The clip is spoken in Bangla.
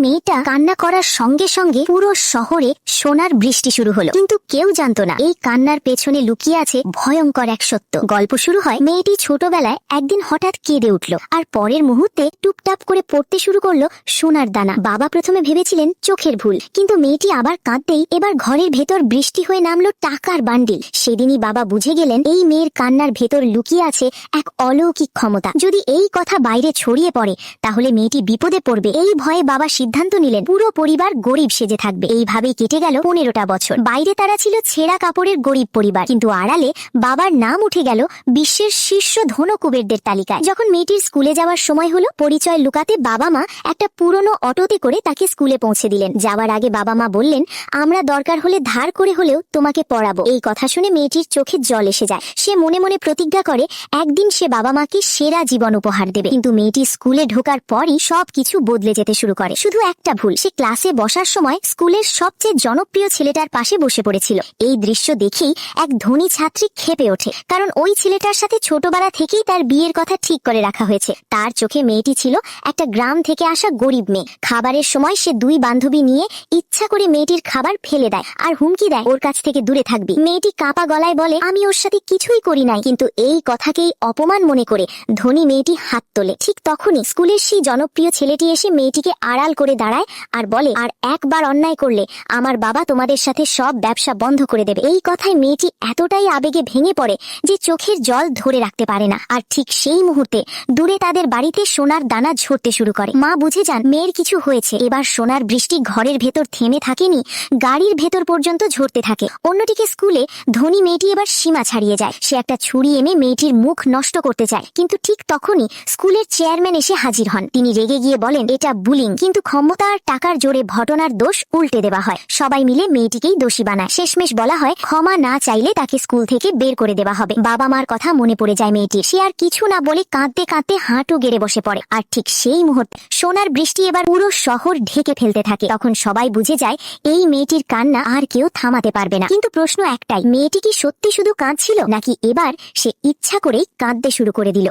মেয়েটা কান্না করার সঙ্গে সঙ্গে পুরো শহরে সোনার বৃষ্টি শুরু হলো। কিন্তু কেউ জানতো না এই কান্নার পেছনে লুকিয়ে আছে ভয়ঙ্কর এক সত্য। গল্প শুরু হয় মেয়েটি ছোটবেলায় একদিন হঠাৎ কেঁদে উঠল, আর পরের মুহূর্তে টুপটাপ করে পড়তে শুরু করলো সোনার দানা। বাবা প্রথমে ভেবেছিলেন চোখের ভুল, কিন্তু মেয়েটি আবার কাঁদতেই এবার ঘরের ভেতর বৃষ্টি হয়ে নামলো টাকার বান্ডিল। সেদিনই বাবা বুঝে গেলেন এই মেয়ের কান্নার ভেতর লুকিয়ে আছে এক অলৌকিক ক্ষমতা। যদি এই কথা বাইরে ছড়িয়ে পড়ে তাহলে মেয়েটি বিপদে পড়বে। এই ভয়ে বাবা সিদ্ধান্ত নিলেন পুরো পরিবার গরিব সেজে থাকবে। এইভাবেই কেটে গেল 15টা বছর। বাইরে তারা ছিল ছেঁড়া কাপড়ের গরিব পরিবার, কিন্তু আড়ালে বাবার নাম উঠে গেল বিশ্বের শীর্ষ ধন কুবেরদের তালিকায়। যখন মেয়েটির স্কুলে যাওয়ার সময় হলো, পরিচয় লুকাতে বাবা মা একটা পুরনো অটোতে করে তাকে স্কুলে পৌঁছে দিলেন। যাওয়ার আগে বাবা মা বললেন, আমরা দরকার হলে ধার করে হলেও তোমাকে পড়াবো। এই কথা শুনে মেয়েটির চোখে জল এসে যায়। সে মনে মনে প্রতিজ্ঞা করে একদিন সে বাবা মাকে সেরা জীবন উপহার দেবে। কিন্তু মেয়েটি স্কুলে ঢোকার পরই সবকিছু বদলে যেতে শুরু করে। শুধু একটা ভুল, সে ক্লাসে বসার সময় স্কুলের সবচেয়ে জনপ্রিয় ছেলেটার পাশে বসে পড়েছিল। এই দৃশ্য দেখেই এক ধনী ছাত্রী ক্ষেপে ওঠে, কারণ ওই ছেলেটার সাথে ছোটবেলা থেকেই তার বিয়ের কথা ঠিক করে রাখা হয়েছে। তার চোখে মেয়েটি ছিল একটা গ্রাম থেকে আসা গরিব মেয়ে। খাবারের সময় সে দুই বান্ধবী নিয়ে ইচ্ছা করে মেয়েটির খাবার ফেলে দেয় আর হুমকি দেয় ওর কাছ থেকে দূরে থাকবি। মেয়েটি কাঁপা গলায় বলে, আমি ওর সাথে কিছুই করি নাই। কিন্তু এই কথাকেই অপমান মনে করে ধনী মেয়েটি হাত তোলে। ঠিক তখনই স্কুলের সেই জনপ্রিয় ছেলেটি এসে মেয়েটিকে আড়াল করে দাঁড়ায় আর বলে, আর একবার অন্যায় করলে আমার বাবা তোমাদের সাথে সব ব্যবসা বন্ধ করে দেবে। এই কথায় মেয়েটি এতটাই আবেগে ভেঙে পড়ে যে চোখের জল ধরে রাখতে পারে না। আর ঠিক সেই মুহূর্তে দূরে তাদের বাড়িতে সোনার দানা ঝরতে শুরু করে। মা বুঝে যান মেয়ের কিছু হয়েছে। এবার সোনার বৃষ্টি ঘরের ভেতর থেমে থাকেনি, গাড়ির ভেতর পর্যন্ত ঝরতে থাকে। অন্যদিকে স্কুলে ধনী মেয়েটি এবার সীমা ছাড়িয়ে যায়। সে একটা ছুরি এনে মেয়েটির মুখ নষ্ট করতে চায়, কিন্তু ঠিক তখনই স্কুলের চেয়ারম্যান এসে হাজির হন। তিনি রেগে গিয়ে বলেন, এটা বুলিং। কিন্তু ক্ষমতা আর টাকার জোরে ঘটনার দোষ উল্টে দেওয়া হয়। সবাই মিলে মেয়েটিকেই দোষী বানায়। শেষমেশ বলা হয় ক্ষমা না চাইলে তাকে স্কুল থেকে বের করে দেওয়া হবে। বাবা মার কথা মনে পড়ে যায় মেয়েটির। সে আর কিছু না বলে কাঁদতে কাঁদতে হাঁটু গেড়ে বসে পড়ে। আর ঠিক সেই মুহূর্তে সোনার বৃষ্টি এবার পুরো শহর ঢেকে ফেলতে থাকে। তখন সবাই বুঝে যায় এই মেয়েটির কান্না আর কেউ থামাতে পারবে না। কিন্তু প্রশ্ন একটাই, মেয়েটি কি সত্যি শুধু কাঁদছিল, নাকি এবার সে ইচ্ছা করেই কাঁদতে শুরু করে দিল?